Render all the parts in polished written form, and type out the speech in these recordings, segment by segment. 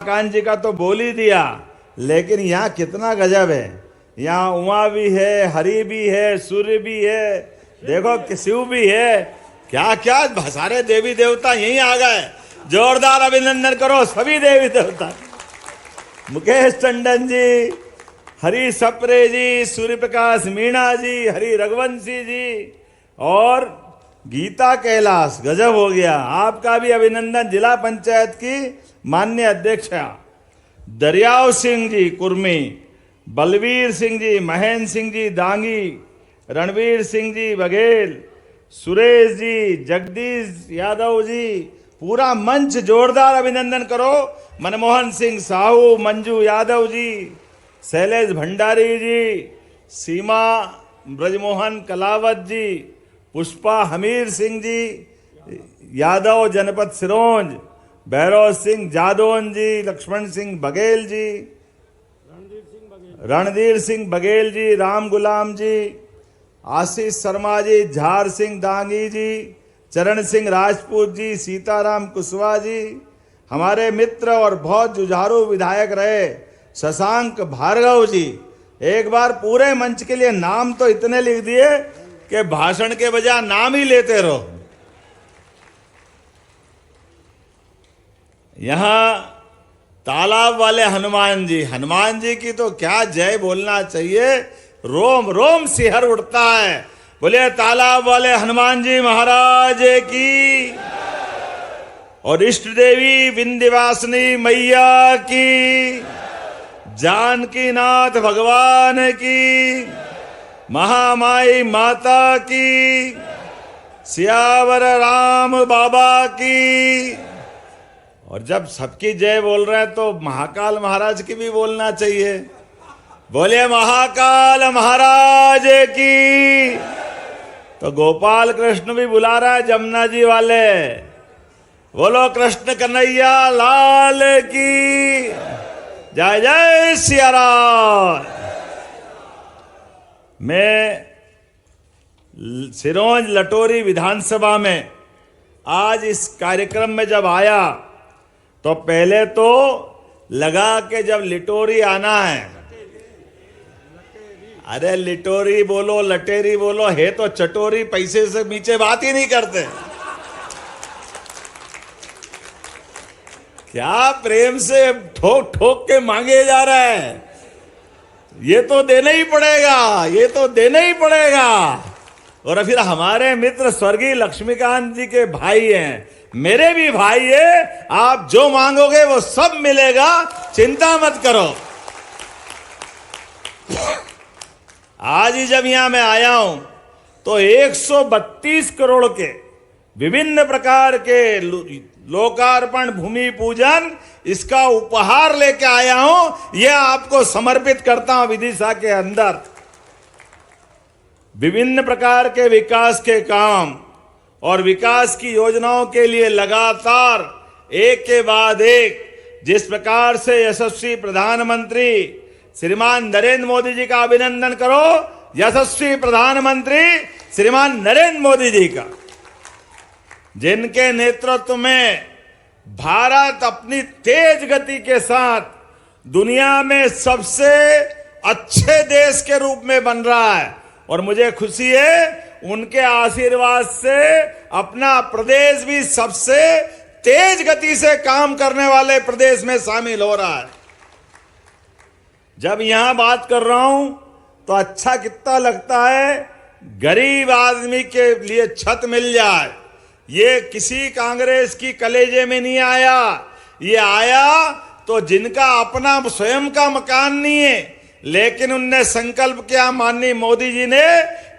कान जी का तो बोल ही दिया, लेकिन यहाँ कितना गजब है। यहाँ उमा भी है, हरि भी है, सूर्य भी है, देखो शिव भी है, क्या क्या सारे देवी देवता यहीं आ गए। जोरदार अभिनंदन करो सभी देवी देवता। मुकेश टंडन जी, हरि सप्रे जी, सूर्य प्रकाश मीणा जी, हरि रघुवंशी जी और गीता कैलाश, गजब हो गया। आपका भी अभिनंदन। जिला पंचायत की माननीय अध्यक्षा दरियाव सिंह जी कुर्मी, बलवीर सिंह जी, महेंद्र सिंह जी दांगी, रणवीर सिंह जी बघेल, सुरेश जी, जगदीश यादव जी, पूरा मंच जोरदार अभिनंदन करो। मनमोहन सिंह साहू, मंजू यादव जी, शैलेश भंडारी जी, सीमा ब्रजमोहन कलावत जी, पुष्पा हमीर सिंह जी यादव जनपद सिरोंज, भैरव सिंह जादौन जी, लक्ष्मण सिंह बघेल जी, रणधीर सिंह बघेल जी, राम गुलाम जी, आशीष शर्मा जी, झार सिंह दांगी जी, चरण सिंह राजपूत जी, सीताराम कुशवाहा जी, हमारे मित्र और बहुत जुझारू विधायक रहे शशांक भार्गव जी। एक बार पूरे मंच के लिए नाम तो इतने लिख दिए कि भाषण के बजाय नाम ही लेते रहो। यहां तालाब वाले हनुमान जी की तो क्या जय बोलना चाहिए, रोम रोम सिहर उठता है। बोले तालाब वाले हनुमान जी महाराज की, और इष्ट देवी विंध्यवासिनी मैया की, जानकी नाथ भगवान की, महामाई माता की, सियावर राम बाबा की। और जब सबकी जय बोल रहे हैं तो महाकाल महाराज की भी बोलना चाहिए। बोले महाकाल महाराज की। तो गोपाल कृष्ण भी बुला रहा है, जमुना जी वाले, बोलो कृष्ण कन्हैया लाल की जय जय सिया राम। मैं सिरोंज लटोरी विधानसभा में आज इस कार्यक्रम में जब आया तो पहले तो लगा कि जब लिटोरी आना है, अरे लिटोरी बोलो लटेरी बोलो, है तो चटोरी, पैसे से नीचे बात ही नहीं करते। क्या प्रेम से ठोक ठोक के मांगे जा रहा है, ये तो देना ही पड़ेगा, ये तो देना ही पड़ेगा। और फिर हमारे मित्र स्वर्गीय लक्ष्मीकांत जी के भाई हैं, मेरे भी भाई है, आप जो मांगोगे वो सब मिलेगा, चिंता मत करो। आज ही जब यहां मैं आया हूं तो 132 करोड़ के विभिन्न प्रकार के लोकार्पण भूमि पूजन, इसका उपहार लेके आया हूं, यह आपको समर्पित करता हूं। विदिशा के अंदर विभिन्न प्रकार के विकास के काम और विकास की योजनाओं के लिए लगातार एक के बाद एक जिस प्रकार से यशस्वी प्रधानमंत्री श्रीमान नरेंद्र मोदी जी का अभिनंदन करो, यशस्वी प्रधानमंत्री श्रीमान नरेंद्र मोदी जी का, जिनके नेतृत्व में भारत अपनी तेज गति के साथ दुनिया में सबसे अच्छे देश के रूप में बन रहा है। और मुझे खुशी है उनके आशीर्वाद से अपना प्रदेश भी सबसे तेज गति से काम करने वाले प्रदेश में शामिल हो रहा है। जब यहां बात कर रहा हूं तो अच्छा कितना लगता है, गरीब आदमी के लिए छत मिल जाए। ये किसी कांग्रेस की कलेजे में नहीं आया, ये आया तो जिनका अपना स्वयं का मकान नहीं है, लेकिन उनने संकल्प किया माननीय मोदी जी ने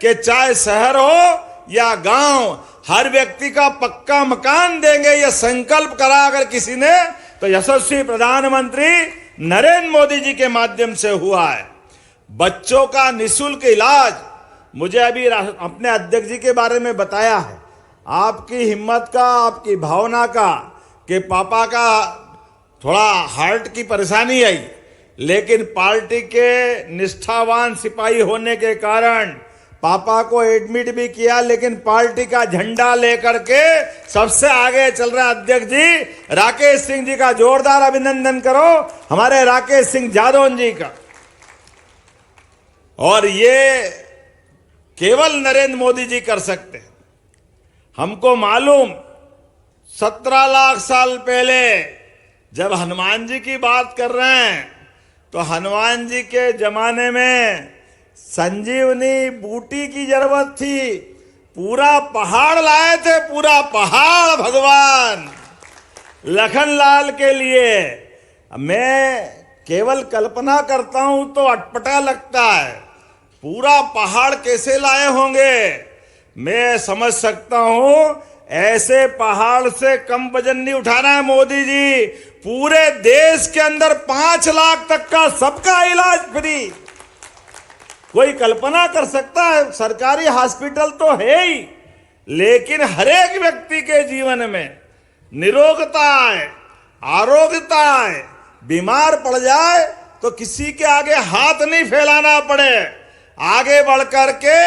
कि चाहे शहर हो या गांव, हर व्यक्ति का पक्का मकान देंगे, यह संकल्प करा अगर किसी ने तो यशस्वी प्रधानमंत्री नरेंद्र मोदी जी के माध्यम से हुआ है। बच्चों का निःशुल्क इलाज, मुझे अभी अपने अध्यक्ष जी के बारे में बताया है, आपकी हिम्मत का, आपकी भावना का, कि पापा का थोड़ा हार्ट की परेशानी आई, लेकिन पार्टी के निष्ठावान सिपाही होने के कारण पापा को एडमिट भी किया, लेकिन पार्टी का झंडा लेकर के सबसे आगे चल रहा अध्यक्ष जी राकेश सिंह जी का जोरदार अभिनंदन करो, हमारे राकेश सिंह जादौन जी का। और ये केवल नरेंद्र मोदी जी कर सकते हैं। हमको मालूम 17 लाख साल पहले जब हनुमान जी की बात कर रहे हैं तो हनुमान जी के जमाने में संजीवनी बूटी की जरूरत थी, पूरा पहाड़ लाए थे, पूरा पहाड़ भगवान लखनलाल के लिए। मैं केवल कल्पना करता हूं तो अटपटा लगता है, पूरा पहाड़ कैसे लाए होंगे। मैं समझ सकता हूं ऐसे पहाड़ से कम वजन नहीं उठाना है मोदी जी। पूरे देश के अंदर 5 लाख तक का सबका इलाज फ्री। कोई कल्पना कर सकता है? सरकारी हॉस्पिटल तो है ही, लेकिन हर एक व्यक्ति के जीवन में निरोगता है, आरोग्यता है। बीमार पड़ जाए तो किसी के आगे हाथ नहीं फैलाना पड़े, आगे बढ़कर के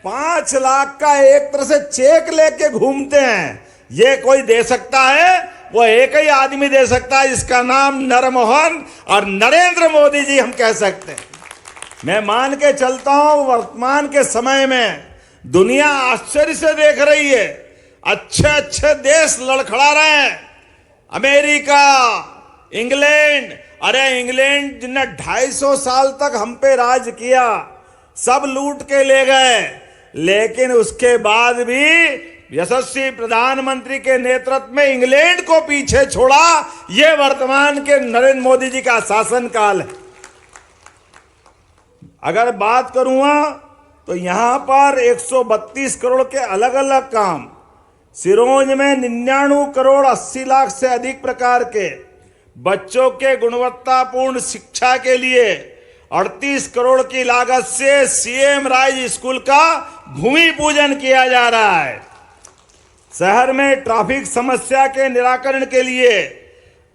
5 लाख का एक तरह से चेक लेके घूमते हैं। ये कोई दे सकता है? वो एक ही आदमी दे सकता है, जिसका नाम नरमोहन और नरेंद्र मोदी जी हम कह सकते हैं। मैं मान के चलता हूं वर्तमान के समय में दुनिया आश्चर्य से देख रही है। अच्छे अच्छे देश लड़खड़ा रहे हैं, अमेरिका, इंग्लैंड। अरे इंग्लैंड जिन्हें 250 साल तक हम पे राज किया, सब लूट के ले गए, लेकिन उसके बाद भी यशस्वी प्रधानमंत्री के नेतृत्व में इंग्लैंड को पीछे छोड़ा। यह वर्तमान के नरेंद्र मोदी जी का शासनकाल है। अगर बात करूंगा तो यहां पर 132 करोड़ के अलग अलग काम, सिरोंज में 99 करोड़ 80 लाख से अधिक प्रकार के बच्चों के गुणवत्तापूर्ण शिक्षा के लिए 38 करोड़ की लागत से सीएम राइज स्कूल का भूमि पूजन किया जा रहा है। शहर में ट्रैफिक समस्या के निराकरण के लिए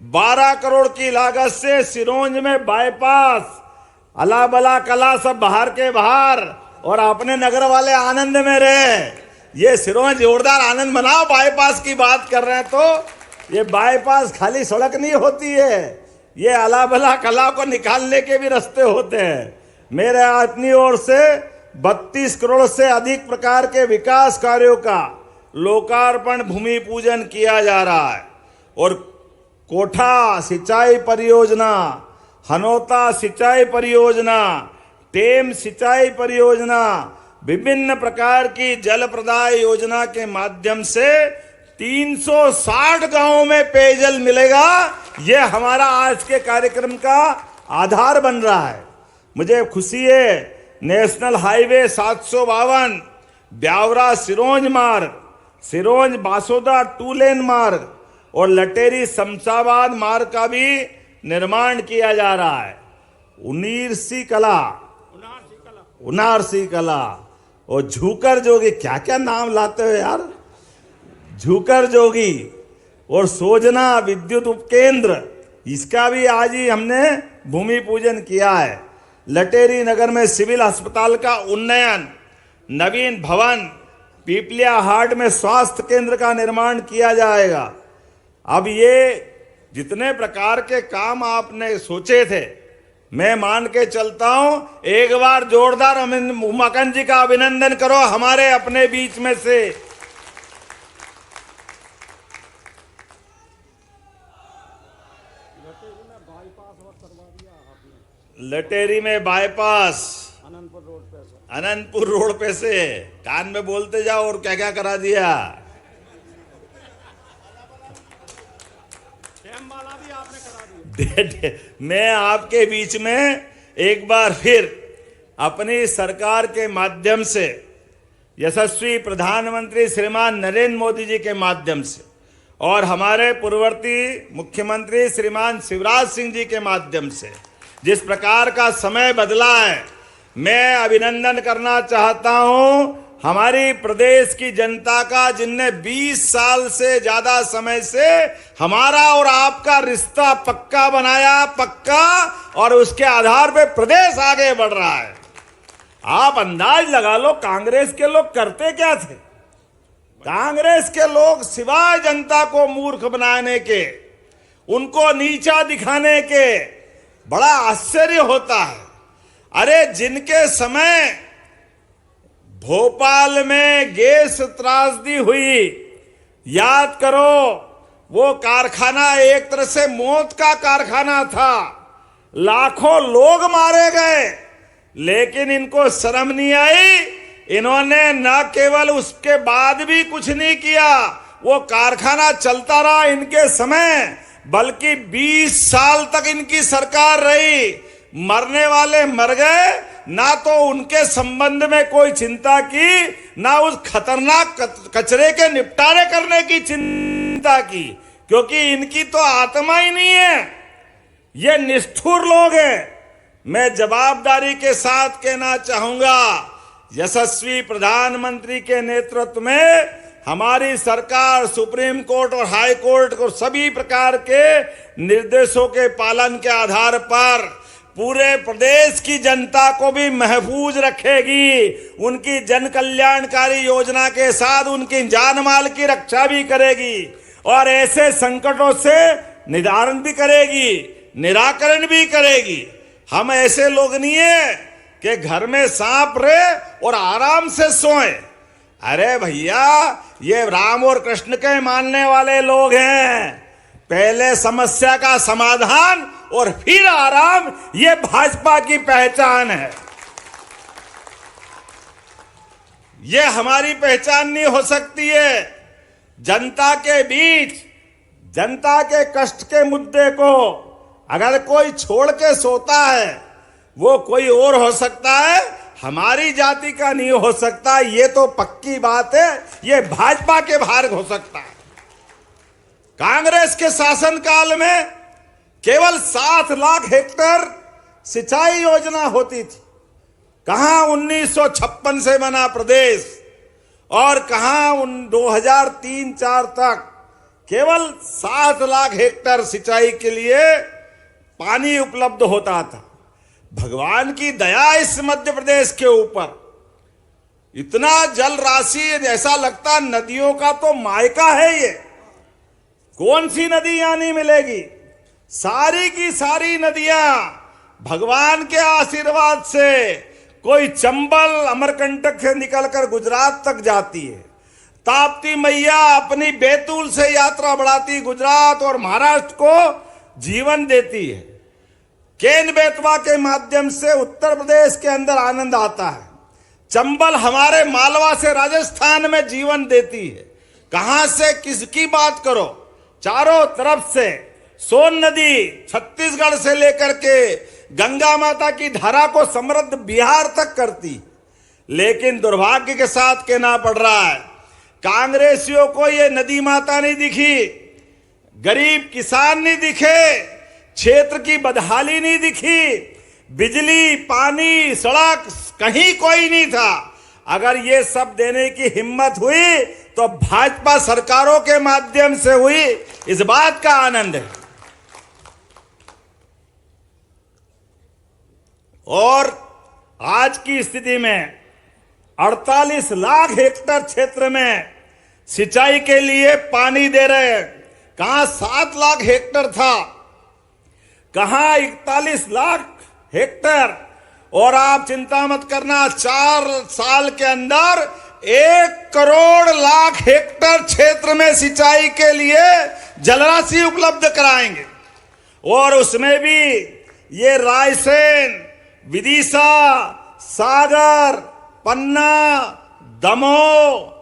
12 करोड़ की लागत से सिरोंज में बाईपास, अला बला कला सब बाहर के बाहर, और अपने नगर वाले आनंद में रहे। ये सिरोंज जोरदार आनंद मनाओ। बाईपास की बात कर रहे हैं तो ये बाईपास खाली सड़क नहीं होती है, ये अला बला कला को निकालने के भी रास्ते होते हैं। मेरे अपनी ओर से 32 करोड़ से अधिक प्रकार के विकास कार्यों का लोकार्पण भूमि पूजन किया जा रहा है। और कोठा सिंचाई परियोजना, हनोता सिंचाई परियोजना, टेम सिंचाई परियोजना, विभिन्न प्रकार की जल प्रदाय योजना के माध्यम से 360 गांवों में पेयजल मिलेगा। यह हमारा आज के कार्यक्रम का आधार बन रहा है। मुझे खुशी है, नेशनल हाईवे 752 ब्यावरा सिरोंज मार्ग, सिरोंज बासोदा 2 लेन मार्ग और लटेरी शमशाबाद मार्ग का भी निर्माण किया जा रहा है। उनारसी कला और झूकर जोगी, क्या क्या नाम लाते हो यार। झूकर जोगी और सोजना विद्युत उपकेंद्र, इसका भी आज ही हमने भूमि पूजन किया है। लटेरी नगर में सिविल अस्पताल का उन्नयन, नवीन भवन, पीपलिया हाट में स्वास्थ्य केंद्र का निर्माण किया जाएगा। अब ये जितने प्रकार के काम आपने सोचे थे, मैं मान के चलता हूं, एक बार जोरदार उमाकांत जी का अभिनंदन करो हमारे अपने बीच में से। लटेरी में बाईपास अनंतपुर रोड पे से, कान में बोलते जाओ और क्या क्या करा दिया। मैं आपके बीच में एक बार फिर अपनी सरकार के माध्यम से, यशस्वी प्रधानमंत्री श्रीमान नरेंद्र मोदी जी के माध्यम से और हमारे पूर्ववर्ती मुख्यमंत्री श्रीमान शिवराज सिंह जी के माध्यम से जिस प्रकार का समय बदला है, मैं अभिनंदन करना चाहता हूं हमारी प्रदेश की जनता का, जिनने 20 साल से ज्यादा समय से हमारा और आपका रिश्ता पक्का बनाया, पक्का, और उसके आधार पे प्रदेश आगे बढ़ रहा है। आप अंदाज लगा लो कांग्रेस के लोग करते क्या थे। कांग्रेस के लोग सिवाय जनता को मूर्ख बनाने के, उनको नीचा दिखाने के, बड़ा आश्चर्य होता है। अरे जिनके समय भोपाल में गैस त्रासदी हुई, याद करो, वो कारखाना एक तरह से मौत का कारखाना था, लाखों लोग मारे गए, लेकिन इनको शर्म नहीं आई। इन्होंने न केवल उसके बाद भी कुछ नहीं किया, वो कारखाना चलता रहा इनके समय, बल्कि 20 साल तक इनकी सरकार रही। मरने वाले मर गए, ना तो उनके संबंध में कोई चिंता की, ना उस खतरनाक कचरे के निपटारे करने की चिंता की, क्योंकि इनकी तो आत्मा ही नहीं है। ये निष्ठुर लोग हैं। मैं जवाबदारी के साथ कहना चाहूंगा, यशस्वी प्रधानमंत्री के नेतृत्व में हमारी सरकार सुप्रीम कोर्ट और हाई कोर्ट को सभी प्रकार के निर्देशों के पालन के आधार पर पूरे प्रदेश की जनता को भी महफूज रखेगी, उनकी जन कल्याणकारी योजना के साथ उनकी जान माल की रक्षा भी करेगी और ऐसे संकटों से निवारण भी करेगी, निराकरण भी करेगी। हम ऐसे लोग नहीं है कि घर में सांप रहे और आराम से सोए। अरे भैया, ये राम और कृष्ण के मानने वाले लोग हैं। पहले समस्या का समाधान और फिर आराम, ये भाजपा की पहचान है। ये हमारी पहचान नहीं हो सकती है। जनता के बीच जनता के कष्ट के मुद्दे को अगर कोई छोड़ के सोता है, वो कोई और हो सकता है, हमारी जाति का नहीं हो सकता। ये तो पक्की बात है, ये भाजपा के भार हो सकता है। कांग्रेस के शासनकाल में केवल 7 लाख हेक्टेयर सिंचाई योजना होती थी। कहां 1956 से बना प्रदेश और कहां 2003-4 तक केवल 7 लाख हेक्टेयर सिंचाई के लिए पानी उपलब्ध होता था। भगवान की दया इस मध्य प्रदेश के ऊपर, इतना जल राशि, ऐसा लगता नदियों का तो मायका है ये। कौन सी नदी यहां नहीं मिलेगी? सारी की सारी नदियां भगवान के आशीर्वाद से, कोई चंबल अमरकंटक से निकलकर गुजरात तक जाती है। ताप्ती मैया अपनी बैतूल से यात्रा बढ़ाती गुजरात और महाराष्ट्र को जीवन देती है। केन बेतवा के माध्यम से उत्तर प्रदेश के अंदर आनंद आता है। चंबल हमारे मालवा से राजस्थान में जीवन देती है। कहां से किसकी बात करो, चारों तरफ से सोन नदी छत्तीसगढ़ से लेकर के गंगा माता की धारा को समृद्ध बिहार तक करती। लेकिन दुर्भाग्य के साथ कहना पड़ रहा है, कांग्रेसियों को ये नदी माता नहीं दिखी, गरीब किसान नहीं दिखे, क्षेत्र की बदहाली नहीं दिखी, बिजली, पानी, सड़क कहीं कोई नहीं था। अगर ये सब देने की हिम्मत हुई तो भाजपा सरकारों के माध्यम से हुई, इस बात का आनंद है। और आज की स्थिति में 48 लाख हेक्टेयर क्षेत्र में सिंचाई के लिए पानी दे रहे हैं। कहां 7 लाख हेक्टेयर था, कहां 41 लाख हेक्टेयर। और आप चिंता मत करना, 4 साल के अंदर 1 करोड़ लाख हेक्टेयर क्षेत्र में सिंचाई के लिए जलराशि उपलब्ध कराएंगे। और उसमें भी ये रायसेन, विदिशा, सागर, पन्ना, दमोह,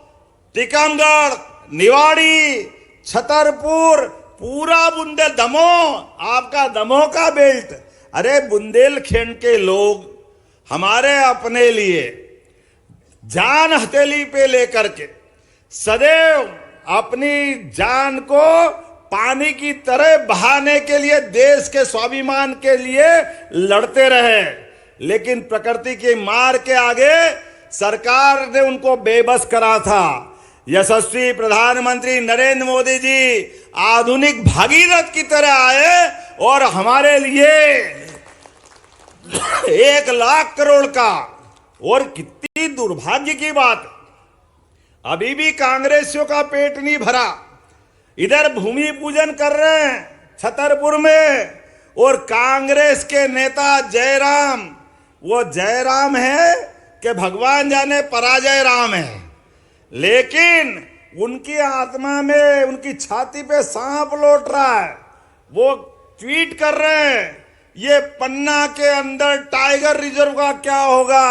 टीकमगढ़, निवाड़ी, छतरपुर, पूरा दमोह, आपका दमोह का बेल्ट। अरे बुंदेलखंड के लोग हमारे अपने लिए जान हथेली पे लेकर के सदैव अपनी जान को पानी की तरह बहाने के लिए, देश के स्वाभिमान के लिए लड़ते रहे। लेकिन प्रकृति की मार के आगे सरकार ने उनको बेबस करा था। यशस्वी प्रधानमंत्री नरेंद्र मोदी जी आधुनिक भागीरथ की तरह आए और हमारे लिए 1 लाख करोड़ का और कितनी दुर्भाग्य की बात, अभी भी कांग्रेसियों का पेट नहीं भरा, इधर भूमि पूजन कर रहे हैं छतरपुर में, और कांग्रेस के नेता जयराम, वो जयराम है कि भगवान जाने पराजय राम है, लेकिन उनकी आत्मा में, उनकी छाती पे सांप लौट रहा है। वो ट्वीट कर रहे हैं ये पन्ना के अंदर टाइगर रिजर्व का क्या होगा।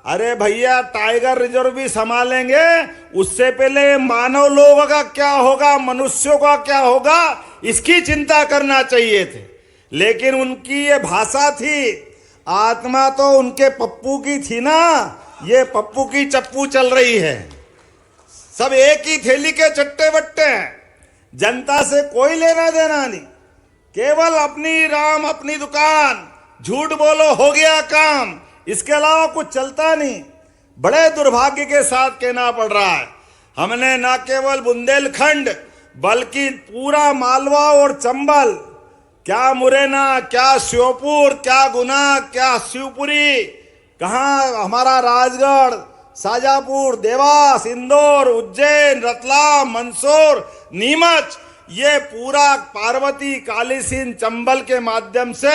अरे भैया, टाइगर रिजर्व भी संभालेंगे, उससे पहले मानव लोगों का क्या होगा, मनुष्यों का क्या होगा, इसकी चिंता करना चाहिए थे। लेकिन उनकी ये भाषा थी, आत्मा तो उनके पप्पू की थी ना, ये पप्पू की चप्पू चल रही है। सब एक ही थैली के चट्टे बट्टे हैं, जनता से कोई लेना देना नहीं, केवल अपनी राम अपनी दुकान, झूठ बोलो हो गया काम, इसके अलावा कुछ चलता नहीं। बड़े दुर्भाग्य के साथ कहना पड़ रहा है, हमने न केवल बुंदेलखंड बल्कि पूरा मालवा और चंबल, क्या मुरैना, क्या श्योपुर, क्या गुना, क्या शिवपुरी, कहाँ हमारा राजगढ़, शाजापुर, देवास, इंदौर, उज्जैन, रतलाम, मंदसौर, नीमच, ये पूरा पार्वती, कालीसिंध, चंबल के माध्यम से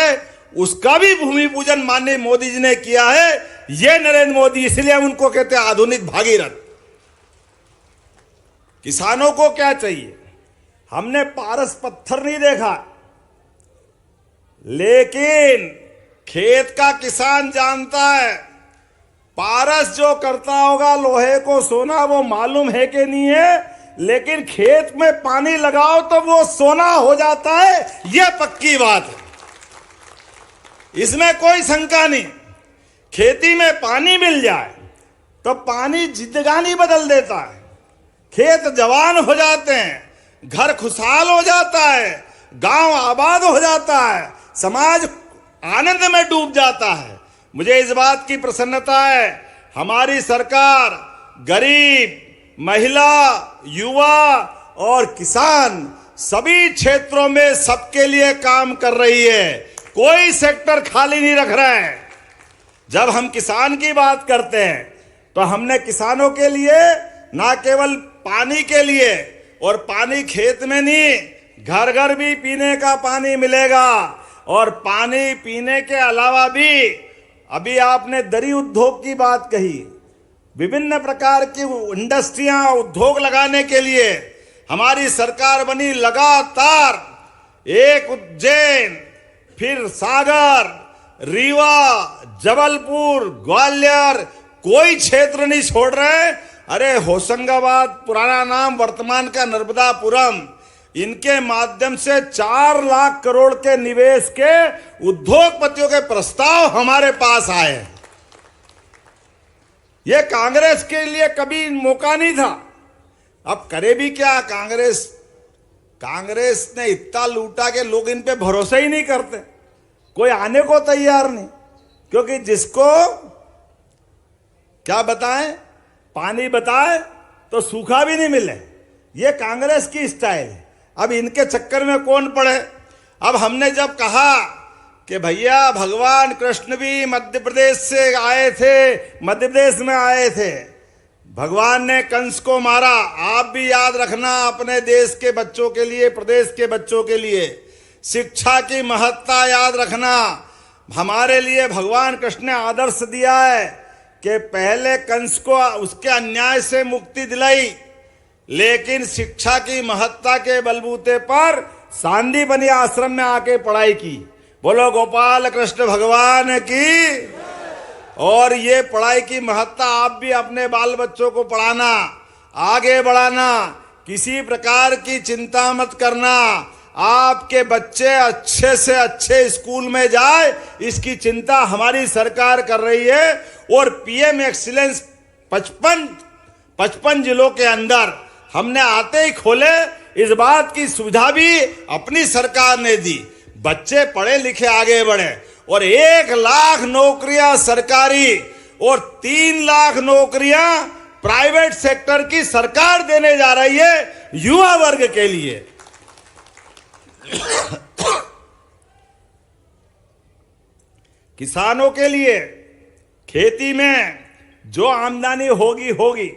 उसका भी भूमि पूजन माननीय मोदी जी ने किया है। ये नरेंद्र मोदी, इसलिए हम उनको कहते हैं आधुनिक भागीरथ। किसानों को क्या चाहिए, हमने पारस पत्थर नहीं देखा, लेकिन खेत का किसान जानता है पारस जो करता होगा लोहे को सोना, वो मालूम है कि नहीं है, लेकिन खेत में पानी लगाओ तो वो सोना हो जाता है, यह पक्की बात है, इसमें कोई शंका नहीं। खेती में पानी मिल जाए तो पानी जिंदगानी बदल देता है, खेत जवान हो जाते हैं, घर खुशहाल हो जाता है, गांव आबाद हो जाता है, समाज आनंद में डूब जाता है। मुझे इस बात की प्रसन्नता है, हमारी सरकार गरीब, महिला, युवा और किसान सभी क्षेत्रों में सबके लिए काम कर रही है, कोई सेक्टर खाली नहीं रख रहा है। जब हम किसान की बात करते हैं तो हमने किसानों के लिए ना केवल पानी के लिए, और पानी खेत में नहीं, घर घर भी पीने का पानी मिलेगा, और पानी पीने के अलावा भी, अभी आपने दरी उद्योग की बात कही, विभिन्न प्रकार की इंडस्ट्रियां, उद्योग लगाने के लिए हमारी सरकार बनी लगातार, एक उज्जैन, फिर सागर, रीवा, जबलपुर, ग्वालियर, कोई क्षेत्र नहीं छोड़ रहे। अरे होशंगाबाद, पुराना नाम वर्तमान का नर्मदापुरम, इनके माध्यम से 4 लाख करोड़ के निवेश के उद्योगपतियों के प्रस्ताव हमारे पास आए। यह कांग्रेस के लिए कभी मौका नहीं था। अब करे भी क्या कांग्रेस, कांग्रेस ने इतना लूटा कि लोग इन पे भरोसा ही नहीं करते, कोई आने को तैयार नहीं, क्योंकि जिसको क्या बताएं, पानी बताए तो सूखा भी नहीं मिले, ये कांग्रेस की स्टाइल है। अब इनके चक्कर में कौन पड़े। अब हमने जब कहा कि भैया भगवान कृष्ण भी मध्य प्रदेश से आए थे, मध्य प्रदेश में आए थे, भगवान ने कंस को मारा, आप भी याद रखना अपने देश के बच्चों के लिए, प्रदेश के बच्चों के लिए शिक्षा की महत्ता याद रखना। हमारे लिए भगवान कृष्ण ने आदर्श दिया है कि पहले कंस को उसके अन्याय से मुक्ति दिलाई, लेकिन शिक्षा की महत्ता के बलबूते पर सांदीपनि आश्रम में आके पढ़ाई की। बोलो गोपाल कृष्ण भगवान की। और ये पढ़ाई की महत्ता आप भी अपने बाल बच्चों को पढ़ाना, आगे बढ़ाना, किसी प्रकार की चिंता मत करना, आपके बच्चे अच्छे से अच्छे स्कूल में जाए, इसकी चिंता हमारी सरकार कर रही है। और पीएम एक्सीलेंस 55 जिलों के अंदर हमने आते ही खोले, इस बात की सुविधा भी अपनी सरकार ने दी, बच्चे पढ़े लिखे आगे बढ़े। और 1 लाख नौकरियां सरकारी और 3 लाख नौकरियां प्राइवेट सेक्टर की सरकार देने जा रही है युवा वर्ग के लिए। किसानों के लिए खेती में जो आमदनी होगी होगी।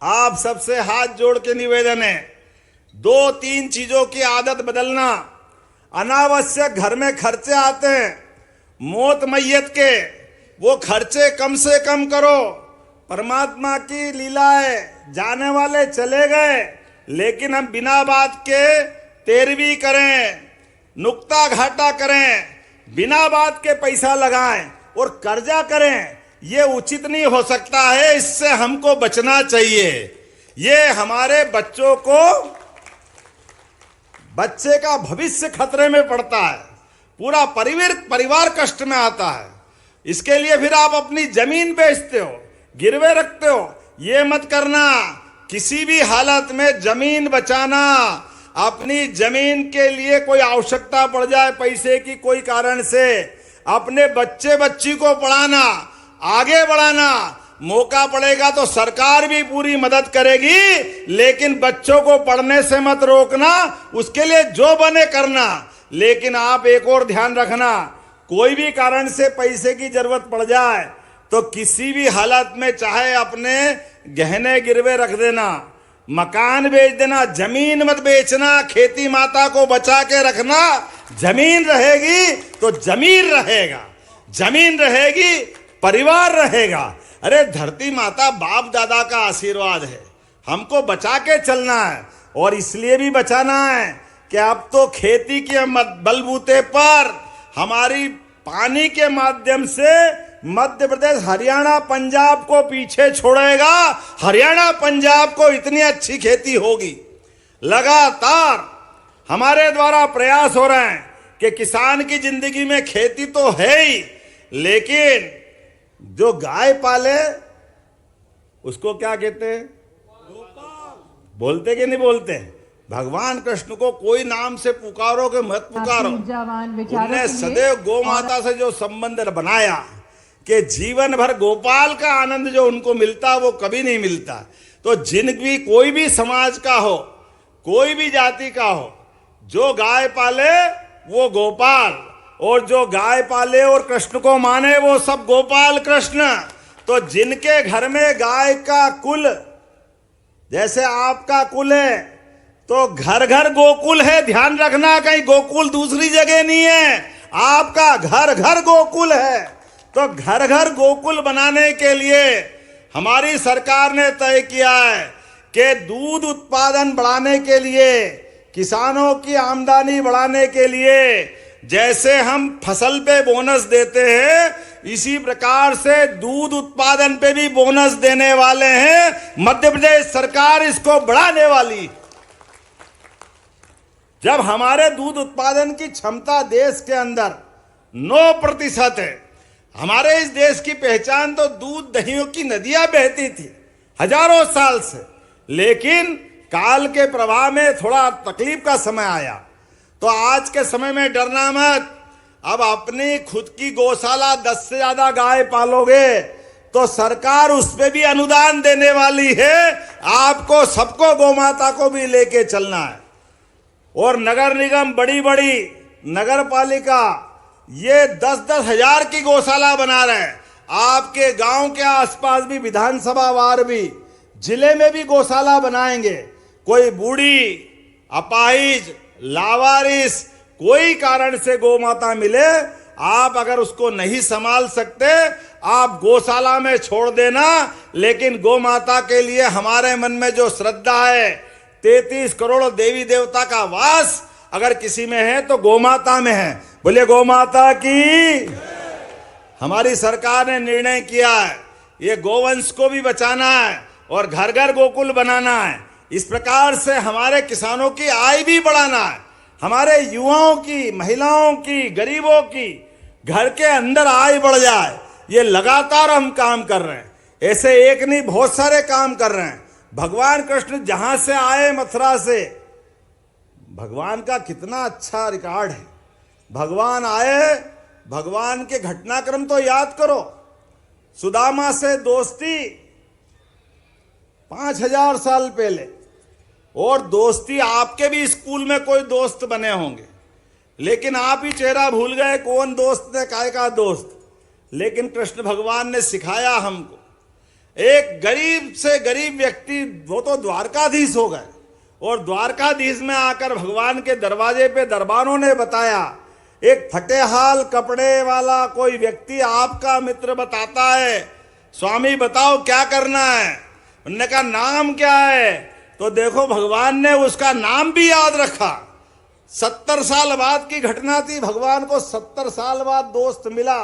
आप सबसे हाथ जोड़ के निवेदन है, 2-3 चीजों की आदत बदलना। अनावश्यक घर में खर्चे आते हैं, मौत मैयत के, वो खर्चे कम से कम करो। परमात्मा की लीला है, जाने वाले चले गए, लेकिन हम बिना बात के तेरवी करें, नुक्ता घाटा करें, बिना बात के पैसा लगाएं और कर्जा करें, ये उचित नहीं हो सकता है। इससे हमको बचना चाहिए। ये हमारे बच्चों को, बच्चे का भविष्य खतरे में पड़ता है, पूरा परिवार कष्ट में आता है। इसके लिए फिर आप अपनी जमीन बेचते हो, गिरवे रखते हो। ये मत करना। किसी भी हालत में जमीन बचाना, अपनी जमीन के लिए कोई आवश्यकता पड़ जाए पैसे की कोई कारण से, अपने बच्चे बच्ची को पढ़ाना, आगे बढ़ाना। मौका पड़ेगा तो सरकार भी पूरी मदद करेगी, लेकिन बच्चों को पढ़ने से मत रोकना, उसके लिए जो बने करना। लेकिन आप एक और ध्यान रखना, कोई भी कारण से पैसे की जरूरत पड़ जाए तो किसी भी हालत में चाहे अपने गहने गिरवे रख देना, मकान बेच देना, जमीन मत बेचना। खेती माता को बचा के रखना। जमीन रहेगी तो जमीन रहेगा, जमीन रहेगी परिवार रहेगा। अरे धरती माता बाप दादा का आशीर्वाद है, हमको बचा के चलना है। और इसलिए भी बचाना है कि अब तो खेती के बलबूते पर हमारी पानी के माध्यम से मध्य प्रदेश हरियाणा पंजाब को पीछे छोड़ेगा। हरियाणा पंजाब को इतनी अच्छी खेती होगी। लगातार हमारे द्वारा प्रयास हो रहे हैं कि किसान की जिंदगी में खेती तो है ही, लेकिन जो गाय पाले उसको क्या कहते हैं? बोलते कि नहीं बोलते? भगवान कृष्ण को कोई नाम से पुकारो कि मत पुकारो। उन्होंने सदैव गौ माता से जो संबंध बनाया कि जीवन भर गोपाल का आनंद जो उनको मिलता वो कभी नहीं मिलता। तो जिन भी कोई भी समाज का हो, कोई भी जाति का हो, जो गाय पाले वो गोपाल, और जो गाय पाले और कृष्ण को माने वो सब गोपाल कृष्ण। तो जिनके घर में गाय का कुल जैसे आपका कुल है तो घर घर गोकुल है। ध्यान रखना, कहीं गोकुल दूसरी जगह नहीं है, आपका घर घर गोकुल है। तो घर घर गोकुल बनाने के लिए हमारी सरकार ने तय किया है कि दूध उत्पादन बढ़ाने के लिए, किसानों की आमदनी बढ़ाने के लिए, जैसे हम फसल पे बोनस देते हैं, इसी प्रकार से दूध उत्पादन पे भी बोनस देने वाले हैं। मध्य प्रदेश सरकार इसको बढ़ाने वाली। जब हमारे दूध उत्पादन की क्षमता देश के अंदर 9% है, हमारे इस देश की पहचान तो दूध दहियों की नदियां बहती थी हजारों साल से, लेकिन काल के प्रवाह में थोड़ा तकलीफ का समय आया। तो आज के समय में डरना मत। अब अपनी खुद की गौशाला 10 से ज्यादा गाय पालोगे तो सरकार उस पे भी अनुदान देने वाली है। आपको सबको गौ माता को भी लेके चलना है। और नगर निगम, बड़ी बड़ी नगर पालिका ये 10-10 हजार की गौशाला बना रहे हैं। आपके गांव के आसपास भी, विधानसभा वार भी, जिले में भी गौशाला बनाएंगे। कोई बूढ़ी, अपाहिज, लावारिस कोई कारण से गौ माता मिले, आप अगर उसको नहीं संभाल सकते, आप गौशाला में छोड़ देना। लेकिन गौ माता के लिए हमारे मन में जो श्रद्धा है, 33 करोड़ देवी देवता का वास अगर किसी में है तो गौ माता में है। बोले गौ माता की। हमारी सरकार ने निर्णय किया है ये गोवंश को भी बचाना है और घर घर गोकुल बनाना है। इस प्रकार से हमारे किसानों की आय भी बढ़ाना है, हमारे युवाओं की, महिलाओं की, गरीबों की घर के अंदर आय बढ़ जाए। ये लगातार हम काम कर रहे हैं, ऐसे एक नहीं बहुत सारे काम कर रहे हैं। भगवान कृष्ण जहां से आए, मथुरा से, भगवान का कितना अच्छा रिकॉर्ड है। भगवान आए, भगवान के घटनाक्रम तो याद करो। सुदामा से दोस्ती 5000 साल पहले, और दोस्ती आपके भी स्कूल में कोई दोस्त बने होंगे, लेकिन आप ही चेहरा भूल गए कौन दोस्त है, काय का दोस्त। लेकिन कृष्ण भगवान ने सिखाया हमको। एक गरीब से गरीब व्यक्ति, वो तो द्वारकाधीश हो गए, और द्वारकाधीश में आकर भगवान के दरवाजे पे दरबारों ने बताया, एक फटेहाल कपड़े वाला कोई व्यक्ति आपका मित्र बताता है, स्वामी बताओ क्या करना है। उन्होंने कहा नाम क्या है? तो देखो भगवान ने उसका नाम भी याद रखा। 70 साल बाद की घटना थी, भगवान को 70 साल बाद दोस्त मिला,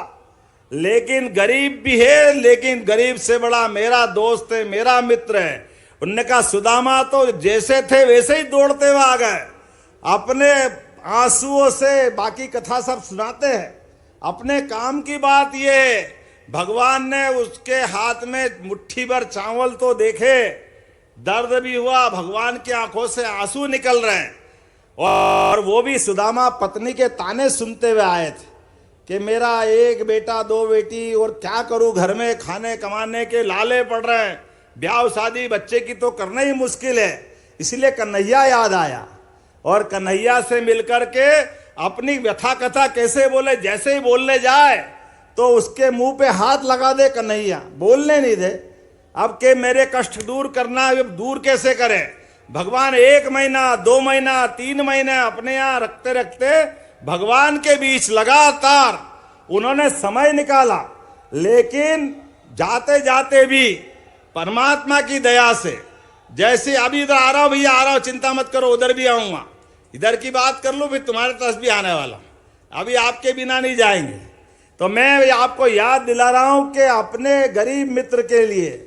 लेकिन गरीब भी है, लेकिन गरीब से बड़ा मेरा दोस्त है, मेरा मित्र है। उन्होंने कहा सुदामा तो जैसे थे वैसे ही दौड़ते हुए आ गए, अपने आंसुओं से बाकी कथा सब सुनाते हैं। अपने काम की बात ये है, भगवान ने उसके हाथ में मुट्ठी भर चावल तो देखे, दर्द भी हुआ, भगवान की आंखों से आंसू निकल रहे हैं, और वो भी सुदामा पत्नी के ताने सुनते हुए आए थे कि मेरा एक बेटा 2 बेटी, और क्या करूं, घर में खाने कमाने के लाले पड़ रहे हैं, ब्याह शादी बच्चे की तो करना ही मुश्किल है। इसलिए कन्हैया याद आया, और कन्हैया से मिलकर के अपनी व्यथा कथा कैसे बोले, जैसे ही बोलने जाए तो उसके मुंह पे हाथ लगा दे कन्हैया, बोलने नहीं दे। अब के मेरे कष्ट दूर करना, अब दूर कैसे करें? भगवान 1 महीना 2 महीना 3 महीने अपने यहाँ रखते रखते भगवान के बीच लगातार उन्होंने समय निकाला, लेकिन जाते जाते भी परमात्मा की दया से, जैसे अभी इधर आ रहा हूं भैया, आ रहा हूं, चिंता मत करो, उधर भी आऊंगा, इधर की बात कर लो, फिर तुम्हारे पास भी आने वाला, अभी आपके बिना नहीं जाएंगे। तो मैं आपको याद दिला रहा हूं कि अपने गरीब मित्र के लिए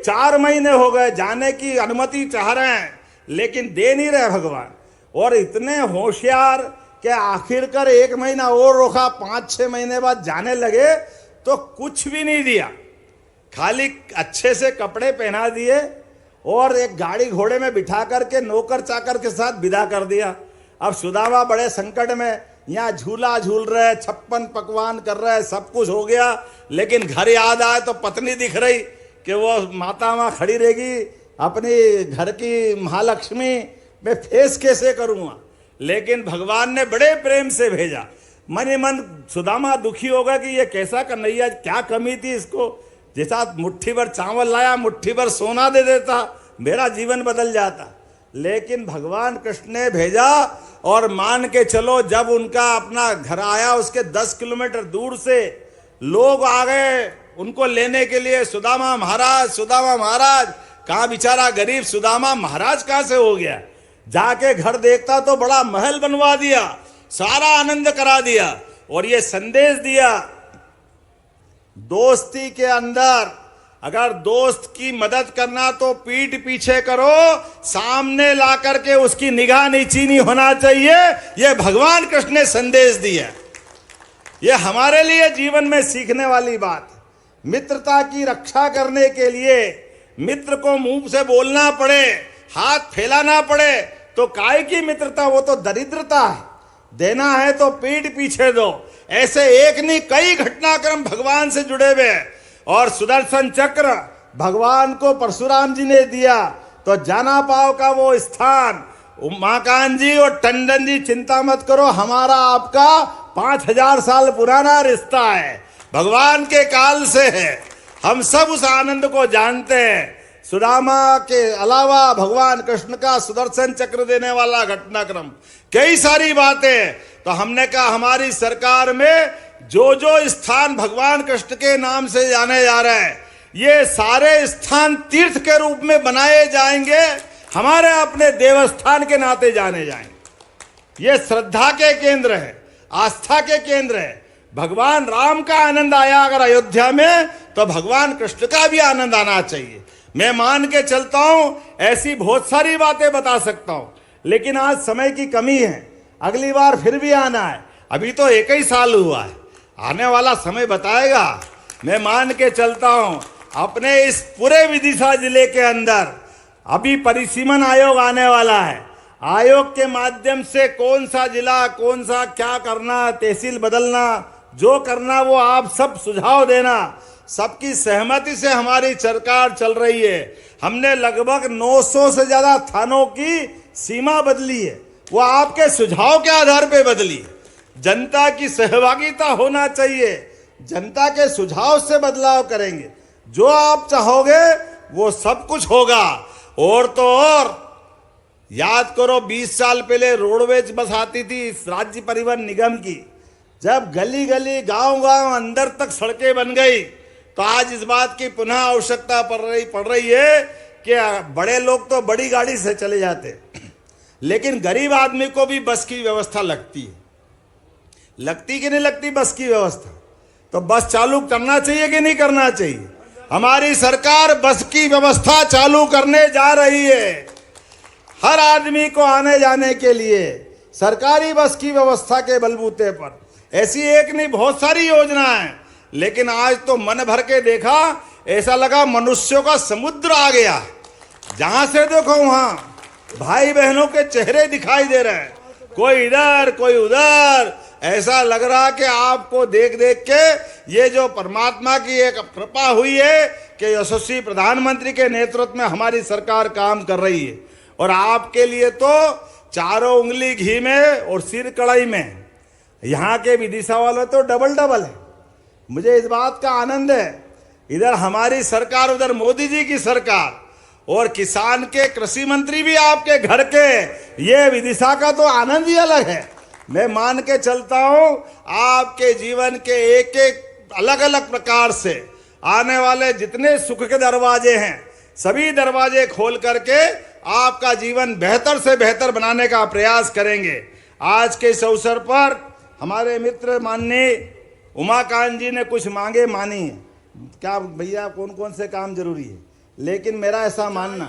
4 महीने हो गए, जाने की अनुमति चाह रहे हैं, लेकिन दे नहीं रहे भगवान, और इतने होशियार कि आखिरकार 1 महीना और रोका, 5-6 महीने बाद जाने लगे तो कुछ भी नहीं दिया, खाली अच्छे से कपड़े पहना दिए और एक गाड़ी घोड़े में बिठा करके नौकर चाकर के साथ विदा कर दिया। अब सुदामा बड़े संकट में, यहाँ झूला झूल रहे, 56 पकवान कर रहे, सब कुछ हो गया, लेकिन घर याद आए तो पत्नी दिख रही कि वो माता वहाँ खड़ी रहेगी, अपनी घर की महालक्ष्मी, मैं फेस कैसे करूँगा? लेकिन भगवान ने बड़े प्रेम से भेजा। मन ही मन सुदामा दुखी होगा कि ये कैसा कन्हैया, क्या कमी थी इसको, जैसा मुट्ठी भर चावल लाया मुट्ठी भर सोना दे देता, मेरा जीवन बदल जाता। लेकिन भगवान कृष्ण ने भेजा, और मान के चलो जब उनका अपना घर आया, उसके 10 किलोमीटर दूर से लोग आ गए उनको लेने के लिए, सुदामा महाराज, सुदामा महाराज। कहाँ बेचारा गरीब सुदामा महाराज कहाँ से हो गया? जाके घर देखता तो बड़ा महल बनवा दिया, सारा आनंद करा दिया, और ये संदेश दिया, दोस्ती के अंदर अगर दोस्त की मदद करना तो पीठ पीछे करो, सामने ला करके उसकी निगाह नीची नहीं होना चाहिए। ये भगवान कृष्ण ने संदेश दिया, ये हमारे लिए जीवन में सीखने वाली बात। मित्रता की रक्षा करने के लिए मित्र को मुंह से बोलना पड़े, हाथ फैलाना पड़े तो काय की मित्रता, वो तो दरिद्रता है। देना है तो पीठ पीछे दो। ऐसे एक नहीं कई घटनाक्रम भगवान से जुड़े हुए हैं। और सुदर्शन चक्र भगवान को परशुराम जी ने दिया, तो जाना पाव का वो स्थान, उमाकांत जी और टंडन जी चिंता मत करो, हमारा आपका 5000 साल पुराना रिश्ता है, भगवान के काल से है, हम सब उस आनंद को जानते हैं। सुदामा के अलावा भगवान कृष्ण का सुदर्शन चक्र देने वाला घटनाक्रम, कई सारी बातें। तो हमने कहा हमारी सरकार में जो जो स्थान भगवान कृष्ण के नाम से जाने जा रहे हैं, ये सारे स्थान तीर्थ के रूप में बनाए जाएंगे, हमारे अपने देवस्थान के नाते जाने जाएंगे। ये श्रद्धा के केंद्र है, आस्था के केंद्र है। भगवान राम का आनंद आया अगर अयोध्या में, तो भगवान कृष्ण का भी आनंद आना चाहिए। मैं मान के चलता हूं, ऐसी बहुत सारी बातें बता सकता हूं, लेकिन आज समय की कमी है, अगली बार फिर भी आना है। अभी तो 1 ही साल हुआ है, आने वाला समय बताएगा। मैं मान के चलता हूं, अपने इस पूरे विदिशा जिले के अंदर अभी परिसीमन आयोग आने वाला है। आयोग के माध्यम से कौन सा जिला, कौन सा क्या करना, तहसील बदलना, जो करना वो आप सब सुझाव देना। सबकी सहमति से हमारी सरकार चल रही है। हमने लगभग 900 से ज्यादा थानों की सीमा बदली है, वो आपके सुझाव के आधार पे बदली। जनता की सहभागिता होना चाहिए, जनता के सुझाव से बदलाव करेंगे। जो आप चाहोगे वो सब कुछ होगा। और तो और याद करो 20 साल पहले रोडवेज बस आती थी इस राज्य परिवहन निगम की, जब गली गली गांव गांव अंदर तक सड़कें बन गई, तो आज इस बात की पुनः आवश्यकता पड़ रही है कि बड़े लोग तो बड़ी गाड़ी से चले जाते, लेकिन गरीब आदमी को भी बस की व्यवस्था लगती है। लगती कि नहीं लगती बस की व्यवस्था? तो बस चालू करना चाहिए कि नहीं करना चाहिए? हमारी सरकार बस की व्यवस्था चालू करने जा रही है। हर आदमी को आने जाने के लिए सरकारी बस की व्यवस्था के बलबूते पर, ऐसी एक नहीं बहुत सारी योजना है। लेकिन आज तो मन भर के देखा, ऐसा लगा मनुष्यों का समुद्र आ गया। जहां से देखो वहां भाई बहनों के चेहरे दिखाई दे रहे हैं, कोई इधर कोई उधर। ऐसा लग रहा कि आपको देख देख के ये जो परमात्मा की एक कृपा हुई है कि यशस्वी प्रधानमंत्री के नेतृत्व में हमारी सरकार काम कर रही है। और आपके लिए तो चारों उंगली घी में और सिर कढ़ाई में। यहाँ के विदिशा वाले तो डबल डबल है। मुझे इस बात का आनंद है, इधर हमारी सरकार, उधर मोदी जी की सरकार, और किसान के कृषि मंत्री भी आपके घर के। ये विदिशा का तो आनंद ही अलग है। मैं मान के चलता हूं आपके जीवन के एक एक अलग अलग प्रकार से आने वाले जितने सुख के दरवाजे हैं, सभी दरवाजे खोल करके आपका जीवन बेहतर से बेहतर बनाने का प्रयास करेंगे। आज के इस अवसर पर हमारे मित्र माननीय उमाकांत जी ने कुछ मांगे मानी है। क्या भैया कौन कौन से काम जरूरी है, लेकिन मेरा ऐसा मानना